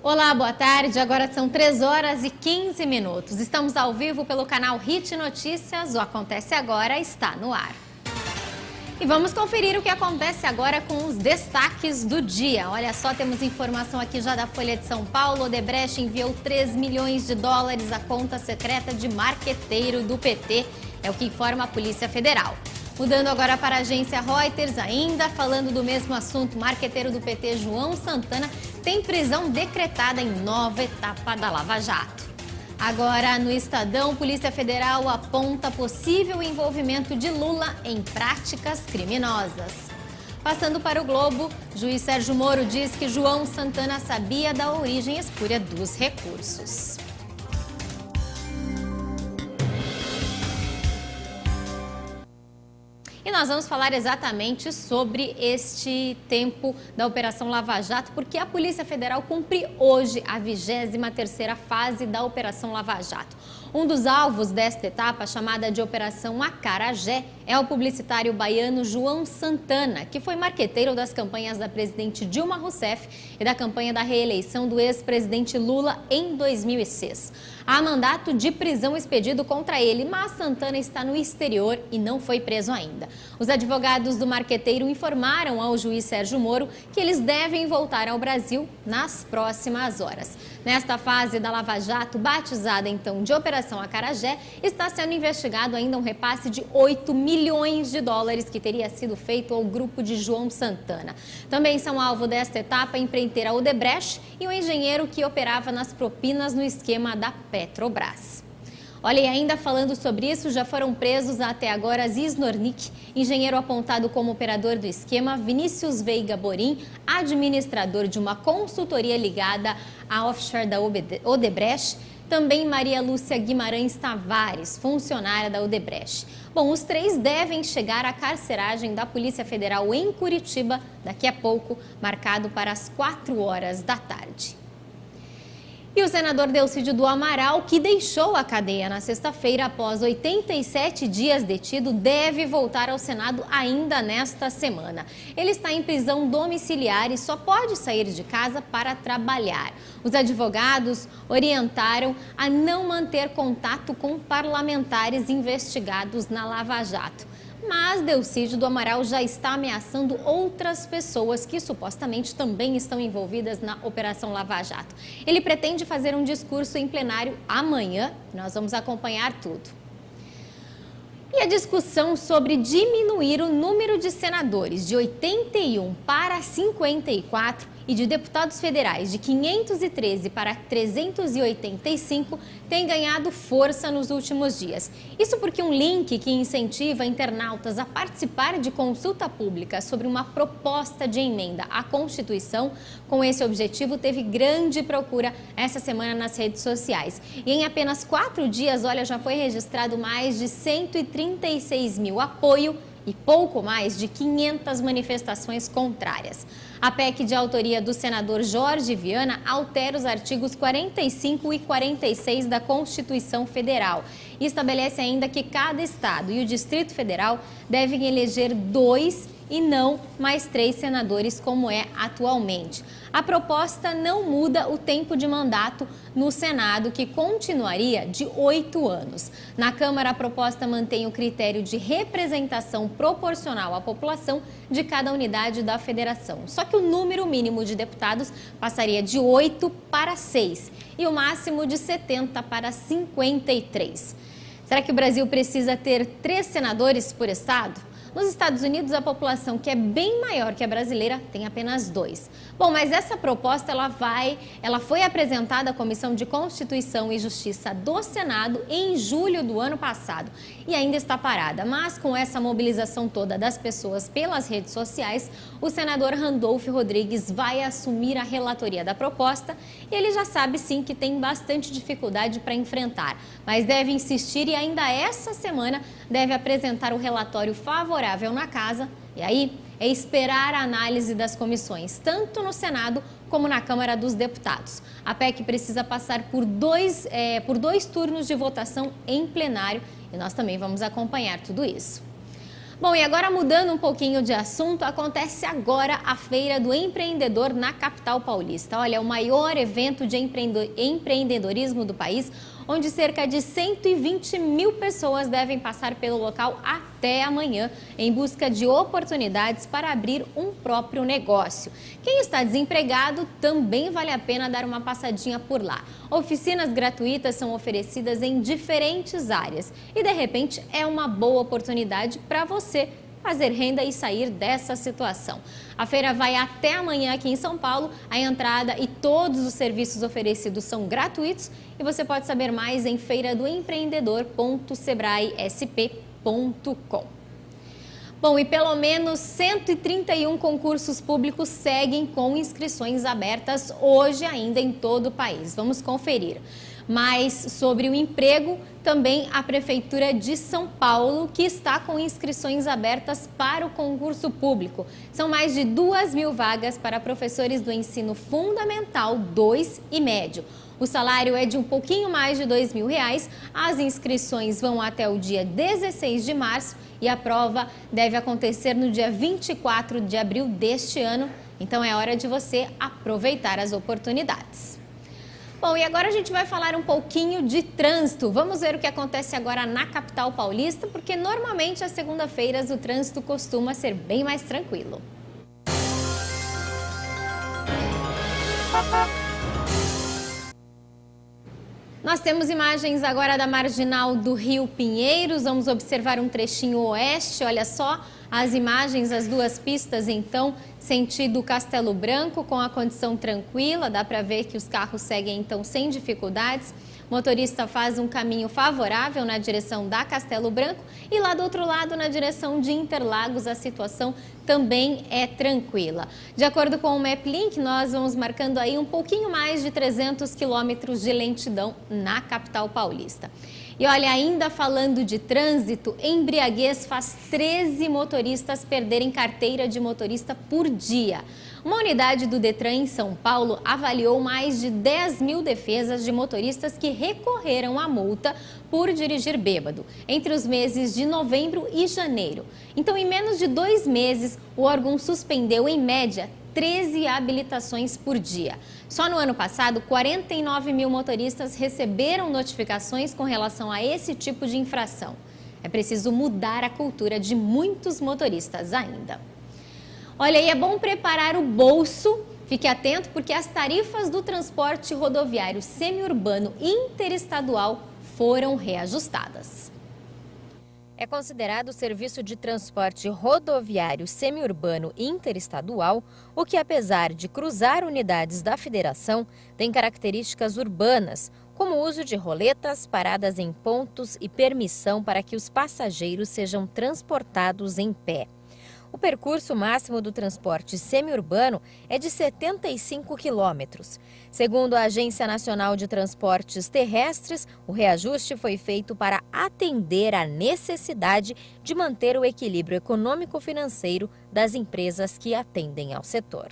Olá, boa tarde. Agora são 3 horas e 15 minutos. Estamos ao vivo pelo canal Hit Notícias. O Acontece Agora está no ar. E vamos conferir o que acontece agora com os destaques do dia. Olha só, temos informação aqui já da Folha de São Paulo. Odebrecht enviou 3 milhões de dólares à conta secreta de marqueteiro do PT. É o que informa a Polícia Federal. Mudando agora para a agência Reuters, ainda falando do mesmo assunto, marqueteiro do PT João Santana tem prisão decretada em nova etapa da Lava Jato. Agora, no Estadão, Polícia Federal aponta possível envolvimento de Lula em práticas criminosas. Passando para o Globo, juiz Sérgio Moro diz que João Santana sabia da origem espúria dos recursos. E nós vamos falar exatamente sobre este tempo da Operação Lava Jato, porque a Polícia Federal cumpre hoje a 23ª fase da Operação Lava Jato. Um dos alvos desta etapa, chamada de Operação Acarajé, é o publicitário baiano João Santana, que foi marqueteiro das campanhas da presidente Dilma Rousseff e da campanha da reeleição do ex-presidente Lula em 2006. Há mandato de prisão expedido contra ele, mas Santana está no exterior e não foi preso ainda. Os advogados do marqueteiro informaram ao juiz Sérgio Moro que eles devem voltar ao Brasil nas próximas horas. Nesta fase da Lava Jato, batizada então de Operação Acarajé, está sendo investigado ainda um repasse de 8 milhões de dólares que teria sido feito ao grupo de João Santana. Também são alvo desta etapa a empreiteira Odebrecht e o engenheiro que operava nas propinas no esquema da Petrobras. Olha, e ainda falando sobre isso, já foram presos até agora Ziz Nornik, engenheiro apontado como operador do esquema, Vinícius Veiga Borim, administrador de uma consultoria ligada à offshore da Odebrecht, também Maria Lúcia Guimarães Tavares, funcionária da Odebrecht. Bom, os 3 devem chegar à carceragem da Polícia Federal em Curitiba daqui a pouco, marcado para as 4 horas da tarde. E o senador Delcídio do Amaral, que deixou a cadeia na sexta-feira após 87 dias detido, deve voltar ao Senado ainda nesta semana. Ele está em prisão domiciliar e só pode sair de casa para trabalhar. Os advogados orientaram a não manter contato com parlamentares investigados na Lava Jato. Mas Delcídio do Amaral já está ameaçando outras pessoas que supostamente também estão envolvidas na Operação Lava Jato. Ele pretende fazer um discurso em plenário amanhã. Nós vamos acompanhar tudo. E a discussão sobre diminuir o número de senadores de 81 para 54 e de deputados federais de 513 para 385 tem ganhado força nos últimos dias. Isso porque um link que incentiva internautas a participar de consulta pública sobre uma proposta de emenda à Constituição, com esse objetivo, teve grande procura essa semana nas redes sociais. E em apenas 4 dias, olha, já foi registrado mais de 136 mil apoio e pouco mais de 500 manifestações contrárias. A PEC de autoria do senador Jorge Viana altera os artigos 45 e 46 da Constituição Federal e estabelece ainda que cada estado e o Distrito Federal devem eleger 2 e não mais 3 senadores, como é atualmente. A proposta não muda o tempo de mandato no Senado, que continuaria de 8 anos. Na Câmara, a proposta mantém o critério de representação proporcional à população de cada unidade da federação. Só que o número mínimo de deputados passaria de 8 para 6 e o máximo de 70 para 53. Será que o Brasil precisa ter 3 senadores por estado? Nos Estados Unidos, a população, que é bem maior que a brasileira, tem apenas 2. Bom, mas essa proposta ela foi apresentada à Comissão de Constituição e Justiça do Senado em julho do ano passado e ainda está parada. Mas com essa mobilização toda das pessoas pelas redes sociais, o senador Randolfo Rodrigues vai assumir a relatoria da proposta e ele já sabe sim que tem bastante dificuldade para enfrentar, mas deve insistir e ainda essa semana deve apresentar o relatório favorável na casa e aí é esperar a análise das comissões, tanto no Senado como na Câmara dos Deputados. A PEC precisa passar por dois turnos de votação em plenário e nós também vamos acompanhar tudo isso. Bom, e agora mudando um pouquinho de assunto, acontece agora a Feira do Empreendedor na capital paulista. Olha, é o maior evento de empreendedorismo do país, onde cerca de 120 mil pessoas devem passar pelo local até amanhã, em busca de oportunidades para abrir um próprio negócio. Quem está desempregado também vale a pena dar uma passadinha por lá. Oficinas gratuitas são oferecidas em diferentes áreas e, de repente, é uma boa oportunidade para você fazer renda e sair dessa situação. A feira vai até amanhã aqui em São Paulo. A entrada e todos os serviços oferecidos são gratuitos e você pode saber mais em feiradoempreendedor.sebraesp.com. Bom, e pelo menos 131 concursos públicos seguem com inscrições abertas hoje ainda em todo o país. Vamos conferir. Mas sobre o emprego, também a Prefeitura de São Paulo, que está com inscrições abertas para o concurso público. São mais de 2.000 vagas para professores do ensino fundamental 2 e médio. O salário é de um pouquinho mais de R$2.000. As inscrições vão até o dia 16 de março e a prova deve acontecer no dia 24 de abril deste ano. Então é hora de você aproveitar as oportunidades. Bom, e agora a gente vai falar um pouquinho de trânsito. Vamos ver o que acontece agora na capital paulista, porque normalmente às segunda-feiras o trânsito costuma ser bem mais tranquilo. Nós temos imagens agora da marginal do Rio Pinheiros. Vamos observar um trechinho oeste. Olha só as imagens, as duas pistas, então, sentido Castelo Branco, com a condição tranquila. Dá para ver que os carros seguem, então, sem dificuldades. O motorista faz um caminho favorável na direção da Castelo Branco e lá do outro lado, na direção de Interlagos, a situação também é tranquila. De acordo com o MapLink, nós vamos marcando aí um pouquinho mais de 300 quilômetros de lentidão na capital paulista. E olha, ainda falando de trânsito, embriaguez faz 13 motoristas perderem carteira de motorista por dia. Uma unidade do Detran em São Paulo avaliou mais de 10.000 defesas de motoristas que recorreram à multa por dirigir bêbado entre os meses de novembro e janeiro. Então, em menos de 2 meses, o órgão suspendeu, em média, 13 habilitações por dia. Só no ano passado, 49 mil motoristas receberam notificações com relação a esse tipo de infração. É preciso mudar a cultura de muitos motoristas ainda. Olha, e é bom preparar o bolso. Fique atento porque as tarifas do transporte rodoviário semiurbano interestadual foram reajustadas. É considerado o serviço de transporte rodoviário semiurbano interestadual, o que, apesar de cruzar unidades da federação, tem características urbanas, como o uso de roletas, paradas em pontos e permissão para que os passageiros sejam transportados em pé. O percurso máximo do transporte semiurbano é de 75 quilômetros. Segundo a Agência Nacional de Transportes Terrestres, o reajuste foi feito para atender à necessidade de manter o equilíbrio econômico-financeiro das empresas que atendem ao setor.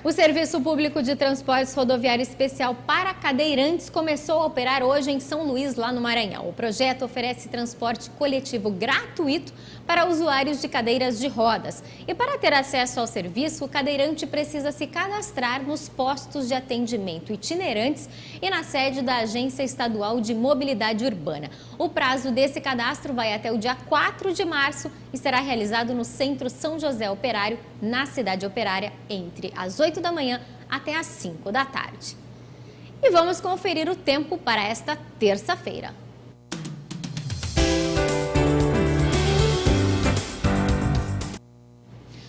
O Serviço Público de Transportes Rodoviário Especial para Cadeirantes começou a operar hoje em São Luís, lá no Maranhão. O projeto oferece transporte coletivo gratuito para usuários de cadeiras de rodas. E para ter acesso ao serviço, o cadeirante precisa se cadastrar nos postos de atendimento itinerantes e na sede da Agência Estadual de Mobilidade Urbana. O prazo desse cadastro vai até o dia 4 de março e será realizado no Centro São José Operário, na cidade operária, entre as 8 da manhã até as 5 da tarde. E vamos conferir o tempo para esta terça-feira.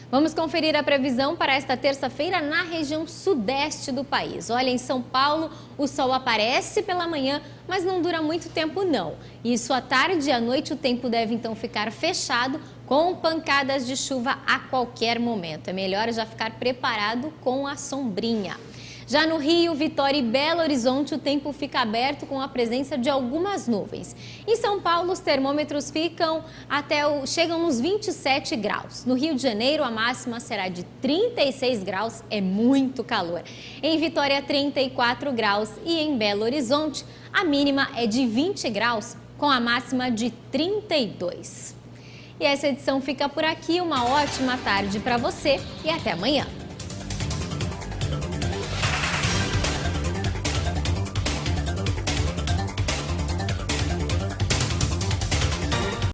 Vamos conferir a previsão para esta terça-feira na região sudeste do país. Olha, em São Paulo, o sol aparece pela manhã, mas não dura muito tempo não. Isso à tarde e à noite o tempo deve então ficar fechado, com pancadas de chuva a qualquer momento. É melhor já ficar preparado com a sombrinha. Já no Rio, Vitória e Belo Horizonte, o tempo fica aberto com a presença de algumas nuvens. Em São Paulo, os termômetros chegam nos 27 graus. No Rio de Janeiro, a máxima será de 36 graus, é muito calor. Em Vitória, 34 graus e em Belo Horizonte, a mínima é de 20 graus, com a máxima de 32. E essa edição fica por aqui. Uma ótima tarde para você e até amanhã.